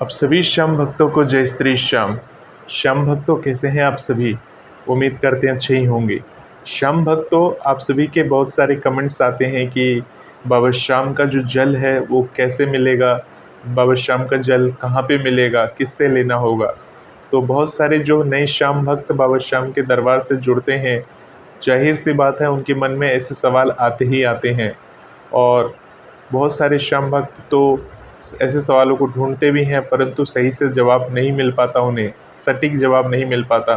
अब सभी श्याम भक्तों को जय श्री श्याम। श्याम भक्तों कैसे हैं आप सभी? उम्मीद करते हैं अच्छे ही होंगे। श्याम भक्तों, आप सभी के बहुत सारे कमेंट्स आते हैं कि बाबा श्याम का जो जल है वो कैसे मिलेगा, बाबा श्याम का जल कहाँ पे मिलेगा, किससे लेना होगा। तो बहुत सारे जो नए श्याम भक्त बाबा श्याम के दरबार से जुड़ते हैं, जाहिर सी बात है उनके मन में ऐसे सवाल आते ही आते हैं। और बहुत सारे श्याम भक्त तो ऐसे सवालों को ढूंढते भी हैं, परंतु सही से जवाब नहीं मिल पाता, उन्हें सटीक जवाब नहीं मिल पाता।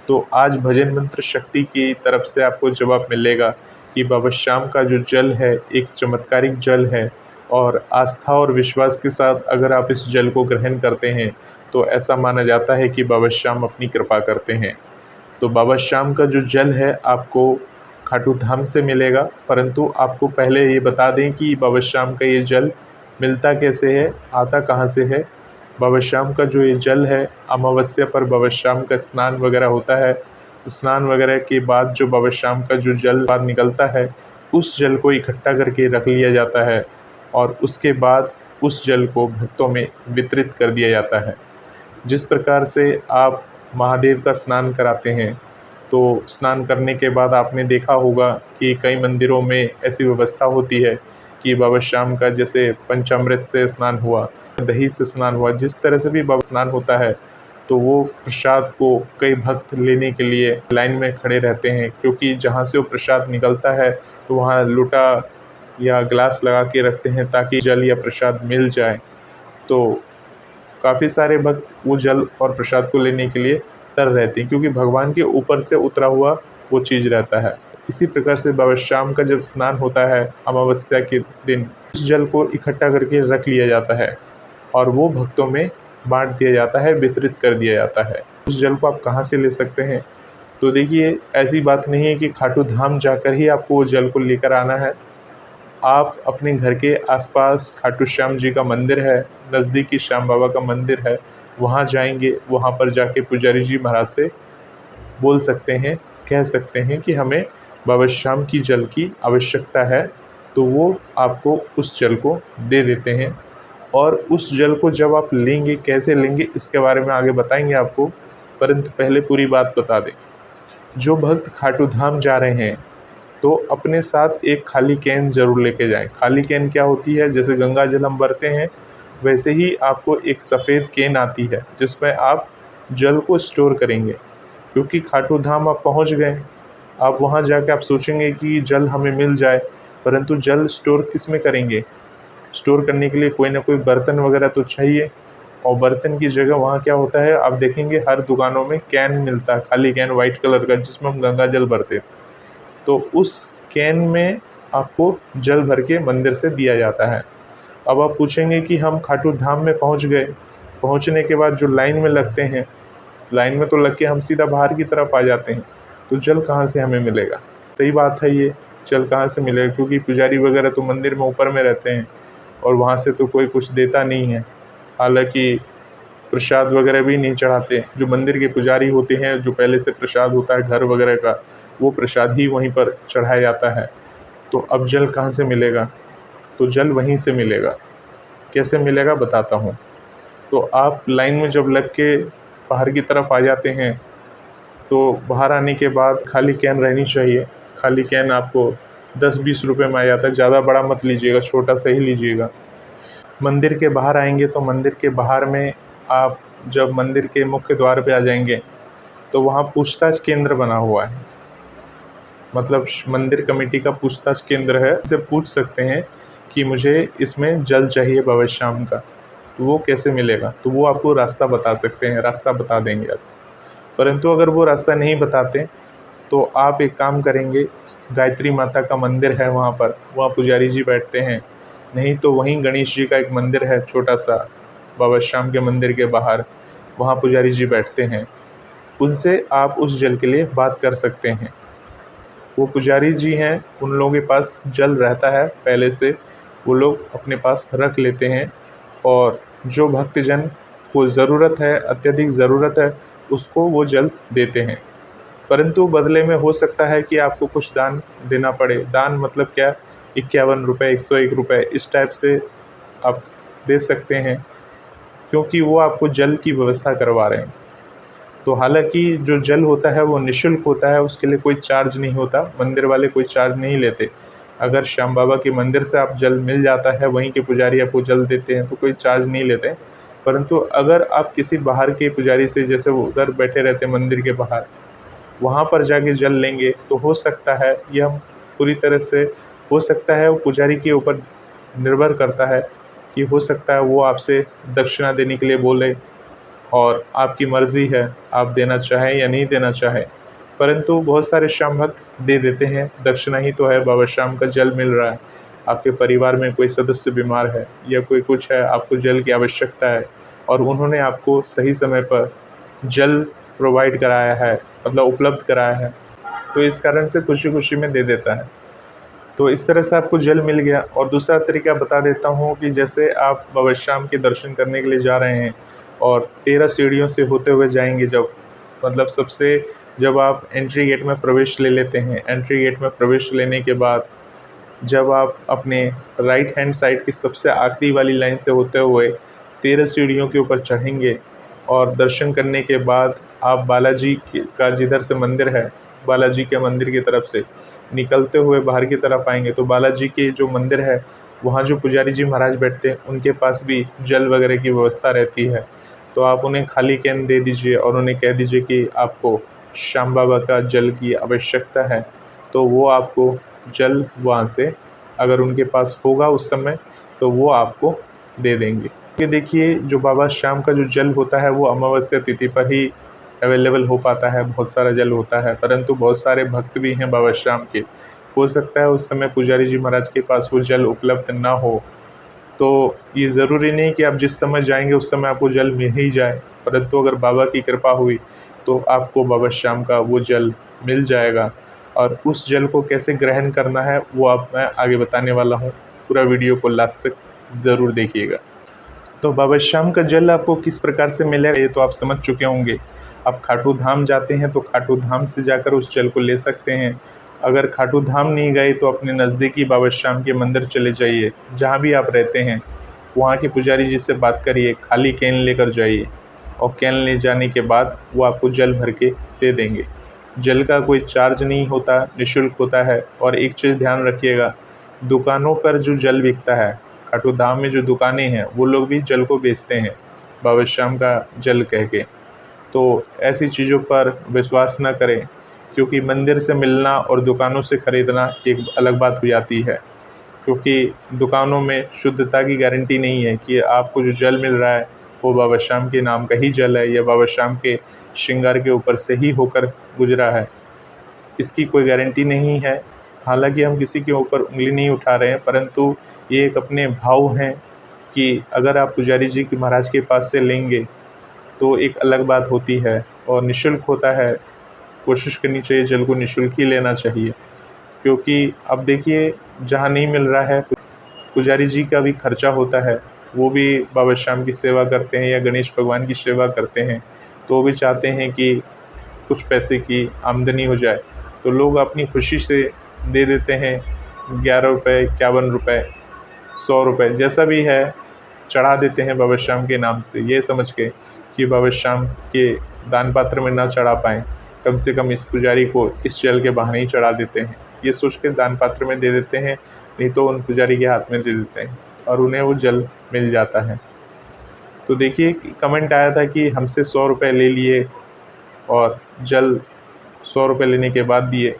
तो आज भजन मंत्र शक्ति की तरफ से आपको जवाब मिलेगा कि बाबा श्याम का जो जल है एक चमत्कारिक जल है, और आस्था और विश्वास के साथ अगर आप इस जल को ग्रहण करते हैं तो ऐसा माना जाता है कि बाबा श्याम अपनी कृपा करते हैं। तो बाबा श्याम का जो जल है आपको खाटू धाम से मिलेगा, परंतु आपको पहले ये बता दें कि बाबा श्याम का ये जल मिलता कैसे है, आता कहाँ से है। बाबा श्याम का जो ये जल है, अमावस्या पर बाबा श्याम का स्नान वगैरह होता है। स्नान वगैरह के बाद जो बाबा श्याम का जो जल बाद निकलता है, उस जल को इकट्ठा करके रख लिया जाता है और उसके बाद उस जल को भक्तों में वितरित कर दिया जाता है। जिस प्रकार से आप महादेव का स्नान कराते हैं, तो स्नान करने के बाद आपने देखा होगा कि कई मंदिरों में ऐसी व्यवस्था होती है कि बाबा श्याम का जैसे पंचामृत से स्नान हुआ, दही से स्नान हुआ, जिस तरह से भी बाबा स्नान होता है, तो वो प्रसाद को कई भक्त लेने के लिए लाइन में खड़े रहते हैं, क्योंकि जहाँ से वो प्रसाद निकलता है तो वहाँ लोटा या ग्लास लगा के रखते हैं ताकि जल या प्रसाद मिल जाए। तो काफ़ी सारे भक्त वो जल और प्रसाद को लेने के लिए तर रहते हैं, क्योंकि भगवान के ऊपर से उतरा हुआ वो चीज़ रहता है। इसी प्रकार से बाबा श्याम का जब स्नान होता है अमावस्या के दिन, उस जल को इकट्ठा करके रख लिया जाता है और वो भक्तों में बांट दिया जाता है, वितरित कर दिया जाता है। उस जल को आप कहाँ से ले सकते हैं? तो देखिए, ऐसी बात नहीं है कि खाटू धाम जाकर ही आपको वो जल को लेकर आना है। आप अपने घर के आसपास खाटू श्याम जी का मंदिर है, नज़दीकी श्याम बाबा का मंदिर है, वहाँ जाएंगे। वहाँ पर जाके पुजारी जी महाराज से बोल सकते हैं, कह सकते हैं कि हमें बाबा श्याम की जल की आवश्यकता है, तो वो आपको उस जल को दे देते हैं। और उस जल को जब आप लेंगे, कैसे लेंगे, इसके बारे में आगे बताएंगे आपको, परंतु पहले पूरी बात बता दें। जो भक्त खाटू धाम जा रहे हैं तो अपने साथ एक खाली कैन ज़रूर लेके जाएं। खाली कैन क्या होती है? जैसे गंगा जल हम भरते हैं, वैसे ही आपको एक सफ़ेद कैन आती है जिसमें आप जल को स्टोर करेंगे। क्योंकि खाटू धाम आप पहुंच गए, आप वहां जाके आप सोचेंगे कि जल हमें मिल जाए, परंतु जल स्टोर किस में करेंगे? स्टोर करने के लिए कोई ना कोई बर्तन वगैरह तो चाहिए, और बर्तन की जगह वहाँ क्या होता है, आप देखेंगे हर दुकानों में कैन मिलता है, खाली कैन वाइट कलर का, जिसमें हम गंगा जल भरते हैं। तो उस कैन में आपको जल भर के मंदिर से दिया जाता है। अब आप पूछेंगे कि हम खाटू धाम में पहुंच गए, पहुंचने के बाद जो लाइन में लगते हैं, लाइन में तो लग के हम सीधा बाहर की तरफ आ जाते हैं, तो जल कहाँ से हमें मिलेगा? सही बात है, ये जल कहाँ से मिलेगा? क्योंकि पुजारी वगैरह तो मंदिर में ऊपर में रहते हैं और वहाँ से तो कोई कुछ देता नहीं है। हालांकि प्रसाद वगैरह भी नहीं चढ़ाते। जो मंदिर के पुजारी होते हैं, जो पहले से प्रसाद होता है घर वगैरह का, वो प्रसाद ही वहीं पर चढ़ाया जाता है। तो अब जल कहाँ से मिलेगा? तो जल वहीं से मिलेगा। कैसे मिलेगा बताता हूँ। तो आप लाइन में जब लग के बाहर की तरफ आ जाते हैं, तो बाहर आने के बाद खाली कैन रहनी चाहिए। खाली कैन आपको 10-20 रुपए में आ जाता है। ज़्यादा बड़ा मत लीजिएगा, छोटा सा ही लीजिएगा। मंदिर के बाहर आएंगे तो मंदिर के बाहर में आप जब मंदिर के मुख्य द्वार पे आ जाएंगे तो वहाँ पूछताछ केंद्र बना हुआ है। मतलब मंदिर कमेटी का पूछताछ केंद्र है। इससे पूछ सकते हैं कि मुझे इसमें जल चाहिए बाबा श्याम का, तो वो कैसे मिलेगा? तो वो आपको रास्ता बता सकते हैं, रास्ता बता देंगे आप। परंतु अगर वो रास्ता नहीं बताते तो आप एक काम करेंगे, गायत्री माता का मंदिर है वहाँ पर, वहाँ पुजारी जी बैठते हैं। नहीं तो वहीं गणेश जी का एक मंदिर है छोटा सा, बाबा श्याम के मंदिर के बाहर, वहाँ पुजारी जी बैठते हैं। उनसे आप उस जल के लिए बात कर सकते हैं। वो पुजारी जी हैं, उन लोगों के पास जल रहता है पहले से, वो लोग अपने पास रख लेते हैं, और जो भक्तजन को ज़रूरत है, अत्यधिक ज़रूरत है, उसको वो जल देते हैं। परंतु बदले में हो सकता है कि आपको कुछ दान देना पड़े। दान मतलब क्या? 51 रुपये, 101 रुपये, इस टाइप से आप दे सकते हैं। क्योंकि वो आपको जल की व्यवस्था करवा रहे हैं। तो हालाँकि जो जल होता है वो निःशुल्क होता है, उसके लिए कोई चार्ज नहीं होता, मंदिर वाले कोई चार्ज नहीं लेते। अगर श्याम बाबा के मंदिर से आप जल मिल जाता है, वहीं के पुजारी आपको जल देते हैं तो कोई चार्ज नहीं लेते। परंतु अगर आप किसी बाहर के पुजारी से, जैसे वो उधर बैठे रहते हैं मंदिर के बाहर, वहाँ पर जाके जल लेंगे तो हो सकता है, ये हम पूरी तरह से, हो सकता है वो पुजारी के ऊपर निर्भर करता है कि हो सकता है वो आपसे दक्षिणा देने के लिए बोले और आपकी मर्ज़ी है, आप देना चाहें या नहीं देना चाहें। परंतु बहुत सारे श्याम भक्त दे देते हैं, दक्षिणा ही तो है, बाबा श्याम का जल मिल रहा है। आपके परिवार में कोई सदस्य बीमार है या कोई कुछ है, आपको जल की आवश्यकता है और उन्होंने आपको सही समय पर जल प्रोवाइड कराया है, मतलब उपलब्ध कराया है, तो इस कारण से खुशी-खुशी में दे देता है। तो इस तरह से आपको जल मिल गया। और दूसरा तरीका बता देता हूँ कि जैसे आप बाबा श्याम के दर्शन करने के लिए जा रहे हैं और 13 सीढ़ियों से होते हुए जाएँगे जब, मतलब सबसे, जब आप एंट्री गेट में प्रवेश ले लेते हैं, एंट्री गेट में प्रवेश लेने के बाद जब आप अपने राइट हैंड साइड की सबसे आखिरी वाली लाइन से होते हुए 13 सीढ़ियों के ऊपर चढ़ेंगे और दर्शन करने के बाद आप बालाजी का जिधर से मंदिर है, बालाजी के मंदिर की तरफ से निकलते हुए बाहर की तरफ आएंगे तो बालाजी के जो मंदिर है, वहाँ जो पुजारी जी महाराज बैठते हैं उनके पास भी जल वगैरह की व्यवस्था रहती है। तो आप उन्हें खाली कैन दे दीजिए और उन्हें कह दीजिए कि आपको श्याम बाबा का जल की आवश्यकता है, तो वो आपको जल वहाँ से, अगर उनके पास होगा उस समय, तो वो आपको दे देंगे। ये देखिए, जो बाबा श्याम का जो जल होता है वो अमावस्या तिथि पर ही अवेलेबल हो पाता है, बहुत सारा जल होता है, परंतु बहुत सारे भक्त भी हैं बाबा श्याम के, हो सकता है उस समय पुजारी जी महाराज के पास वो जल उपलब्ध ना हो। तो ये ज़रूरी नहीं कि आप जिस समय जाएंगे उस समय आपको जल मिल ही जाए, परंतु अगर बाबा की कृपा हुई तो आपको बाबा श्याम का वो जल मिल जाएगा। और उस जल को कैसे ग्रहण करना है वो आप मैं आगे बताने वाला हूँ, पूरा वीडियो को लास्ट तक ज़रूर देखिएगा। तो बाबा श्याम का जल आपको किस प्रकार से मिलेगा ये तो आप समझ चुके होंगे। आप खाटू धाम जाते हैं तो खाटू धाम से जाकर उस जल को ले सकते हैं। अगर खाटू धाम नहीं गए तो अपने नज़दीकी बाबा श्याम के मंदिर चले जाइए, जहाँ भी आप रहते हैं वहाँ के पुजारी जी से बात करिए, खाली कैन लेकर जाइए और कैन ले जाने के बाद वो आपको जल भर के दे देंगे। जल का कोई चार्ज नहीं होता, निःशुल्क होता है। और एक चीज़ ध्यान रखिएगा, दुकानों पर जो जल बिकता है, खाटू धाम में जो दुकानें हैं वो लोग भी जल को बेचते हैं बाबा श्याम का जल कह के। तो ऐसी चीज़ों पर विश्वास न करें, क्योंकि मंदिर से मिलना और दुकानों से ख़रीदना एक अलग बात हो जाती है। क्योंकि दुकानों में शुद्धता की गारंटी नहीं है कि आपको जो जल मिल रहा है वो बाबा श्याम के नाम का ही जल है या बाबा श्याम के श्रृंगार के ऊपर से ही होकर गुजरा है, इसकी कोई गारंटी नहीं है। हालांकि हम किसी के ऊपर उंगली नहीं उठा रहे हैं, परंतु ये एक अपने भाव हैं कि अगर आप पुजारी जी के महाराज के पास से लेंगे तो एक अलग बात होती है और निःशुल्क होता है। कोशिश करनी चाहिए जल को निःशुल्क ही लेना चाहिए, क्योंकि अब देखिए जहाँ नहीं मिल रहा है, पुजारी जी का भी खर्चा होता है, वो भी बाबा श्याम की सेवा करते हैं या गणेश भगवान की सेवा करते हैं, तो वो भी चाहते हैं कि कुछ पैसे की आमदनी हो जाए। तो लोग अपनी खुशी से दे देते हैं, 11 रुपये, 51 रुपये, 100 रुपये, जैसा भी है चढ़ा देते हैं बाबा श्याम के नाम से, ये समझ के कि बाबा श्याम के दान पात्र में ना चढ़ा पाएँ, कम से कम इस पुजारी को इस जल के बहाने ही चढ़ा देते हैं, ये सोच के दान पात्र में दे देते हैं, नहीं तो उन पुजारी के हाथ में दे देते हैं और उन्हें वो जल मिल जाता है। तो देखिए, कमेंट आया था कि हमसे 100 रुपये ले लिए और जल 100 रुपये लेने के बाद दिए।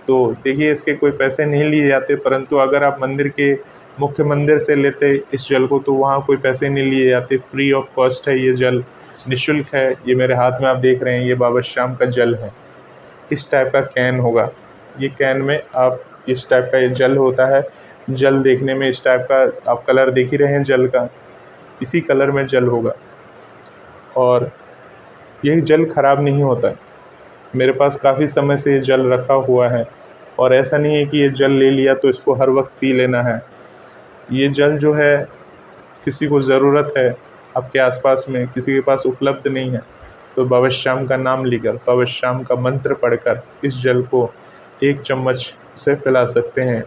तो देखिए, इसके कोई पैसे नहीं लिए जाते, परंतु अगर आप मंदिर के मुख्य मंदिर से लेते इस जल को तो वहाँ कोई पैसे नहीं लिए जाते, फ्री ऑफ कॉस्ट है ये जल, निःशुल्क है। ये मेरे हाथ में आप देख रहे हैं, ये बाबा श्याम का जल है। इस टाइप का कैन होगा, ये कैन में आप इस टाइप का ये जल होता है। जल देखने में इस टाइप का, आप कलर देख ही रहे हैं जल का, इसी कलर में जल होगा और ये जल ख़राब नहीं होता। मेरे पास काफ़ी समय से ये जल रखा हुआ है और ऐसा नहीं है कि ये जल ले लिया तो इसको हर वक्त पी लेना है। ये जल जो है, किसी को ज़रूरत है आपके आसपास में, किसी के पास उपलब्ध नहीं है, तो बाबा श्याम का नाम लेकर, बाबा श्याम का मंत्र पढ़कर इस जल को 1 चम्मच से पिला सकते हैं।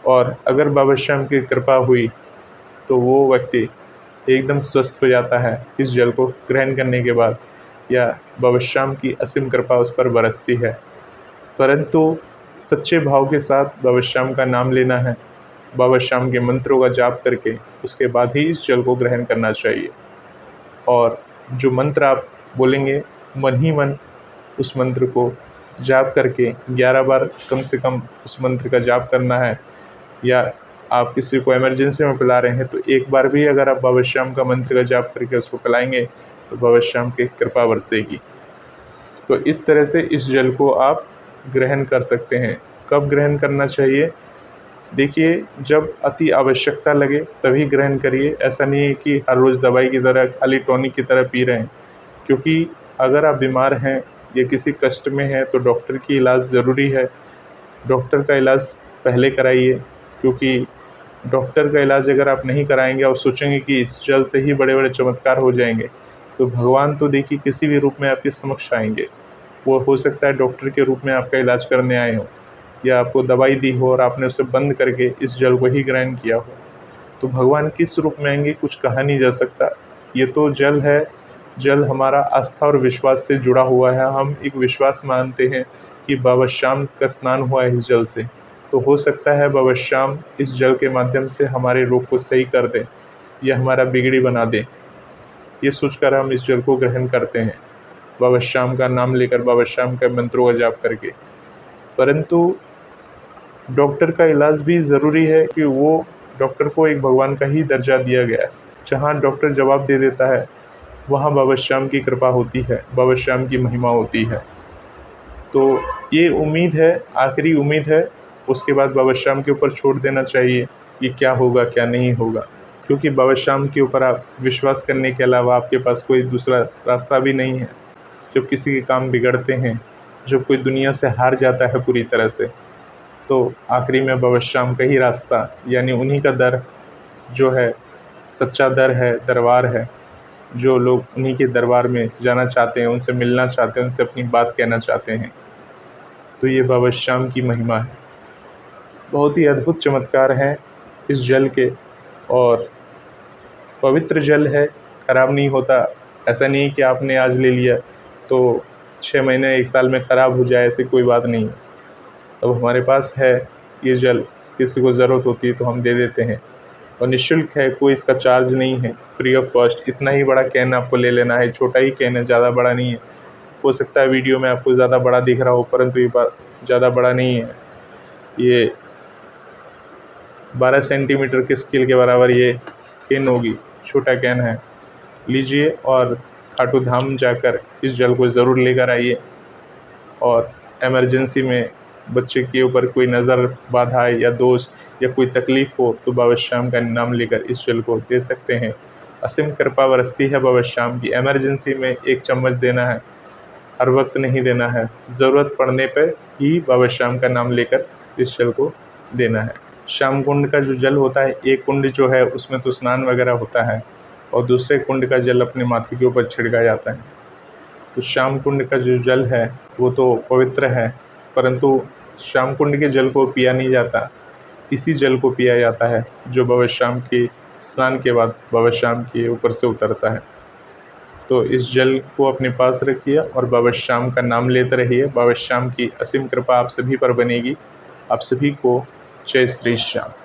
और अगर बाबा श्याम की कृपा हुई तो वो व्यक्ति एकदम स्वस्थ हो जाता है इस जल को ग्रहण करने के बाद, या बाबा श्याम की असीम कृपा उस पर बरसती है। परंतु सच्चे भाव के साथ बाबा श्याम का नाम लेना है, बाबा श्याम के मंत्रों का जाप करके उसके बाद ही इस जल को ग्रहण करना चाहिए। और जो मंत्र आप बोलेंगे मन ही मन उस मंत्र को जाप करके 11 बार कम से कम उस मंत्र का जाप करना है। या आप किसी को इमरजेंसी में पिला रहे हैं तो एक बार भी अगर आप बाबा श्याम का मंत्र का जाप करके उसको पिलाएंगे तो बाबा श्याम की कृपा बरसेगी। तो इस तरह से इस जल को आप ग्रहण कर सकते हैं। कब ग्रहण करना चाहिए? देखिए, जब अति आवश्यकता लगे तभी ग्रहण करिए। ऐसा नहीं है कि हर रोज़ दवाई की तरह खाली टॉनिक की तरह पी रहे हैं, क्योंकि अगर आप बीमार हैं या किसी कष्ट में हैं तो डॉक्टर की इलाज ज़रूरी है। डॉक्टर का इलाज पहले कराइए, क्योंकि डॉक्टर का इलाज अगर आप नहीं कराएंगे और सोचेंगे कि इस जल से ही बड़े बड़े चमत्कार हो जाएंगे, तो भगवान तो देखिए किसी भी रूप में आपके समक्ष आएंगे। वो हो सकता है डॉक्टर के रूप में आपका इलाज करने आए हों, या आपको दवाई दी हो और आपने उसे बंद करके इस जल को ही ग्रहण किया हो। तो भगवान किस रूप में आएंगे कुछ कहा नहीं जा सकता। ये तो जल है, जल हमारा आस्था और विश्वास से जुड़ा हुआ है। हम एक विश्वास मानते हैं कि बाबा श्याम का स्नान हुआ है इस जल से, तो हो सकता है बाबा श्याम इस जल के माध्यम से हमारे रोग को सही कर दें या हमारा बिगड़ी बना दें। ये सोचकर हम इस जल को ग्रहण करते हैं, बाबा श्याम का नाम लेकर, बाबा श्याम के मंत्रों का जाप करके। परंतु डॉक्टर का इलाज भी ज़रूरी है कि वो डॉक्टर को एक भगवान का ही दर्जा दिया गया है। जहाँ डॉक्टर जवाब दे देता है वहाँ बाबा श्याम की कृपा होती है, बाबा श्याम की महिमा होती है। तो ये उम्मीद है, आखिरी उम्मीद है, उसके बाद बाबा श्याम के ऊपर छोड़ देना चाहिए कि क्या होगा क्या नहीं होगा, क्योंकि बाबा श्याम के ऊपर आप विश्वास करने के अलावा आपके पास कोई दूसरा रास्ता भी नहीं है। जब किसी के काम बिगड़ते हैं, जब कोई दुनिया से हार जाता है पूरी तरह से, तो आखिरी में बाबा श्याम का ही रास्ता, यानी उन्हीं का दर जो है सच्चा दर है, दरबार है। जो लोग उन्हीं के दरबार में जाना चाहते हैं, उनसे मिलना चाहते हैं, उनसे अपनी बात कहना चाहते हैं। तो ये बाबा श्याम की महिमा है। बहुत ही अद्भुत चमत्कार हैं इस जल के, और पवित्र जल है, ख़राब नहीं होता। ऐसा नहीं कि आपने आज ले लिया तो 6 महीने 1 साल में ख़राब हो जाए, ऐसी कोई बात नहीं है। अब हमारे पास है ये जल, किसी को ज़रूरत होती है तो हम दे देते हैं, और निःशुल्क है, कोई इसका चार्ज नहीं है, फ्री ऑफ कॉस्ट। इतना ही बड़ा कैन आपको ले लेना है, छोटा ही कैन है, ज़्यादा बड़ा नहीं है। हो सकता है वीडियो में आपको ज़्यादा बड़ा दिख रहा हो, परंतु ये ज़्यादा बड़ा नहीं है। ये 12 सेंटीमीटर के स्केल के बराबर ये कैन होगी, छोटा कैन है। लीजिए और खाटू धाम जाकर इस जल को ज़रूर लेकर आइए। और इमरजेंसी में बच्चे के ऊपर कोई नज़र बाधा आए या दोस्त या कोई तकलीफ़ हो तो बाबा श्याम का नाम लेकर इस जल को दे सकते हैं। असीम कृपा बरसती है बाबा श्याम की। इमरजेंसी में 1 चम्मच देना है, हर वक्त नहीं देना है, ज़रूरत पड़ने पर ही बाबा श्याम का नाम लेकर इस जल को देना है। श्याम कुंड का जो जल होता है, एक कुंड जो है उसमें तो स्नान वगैरह होता है, और दूसरे कुंड का जल अपने माथे के ऊपर छिड़का जाता है। तो श्याम कुंड का जो जल है वो तो पवित्र है, परंतु श्याम कुंड के जल को पिया नहीं जाता, इसी जल को पिया जाता है जो बाबा श्याम के स्नान के बाद बाबा श्याम के ऊपर से उतरता है। तो इस जल को अपने पास रखिए और बाबा श्याम का नाम लेते रहिए। बाबा श्याम की असीम कृपा आप सभी पर बनेगी। आप सभी को जय श्री श्याम।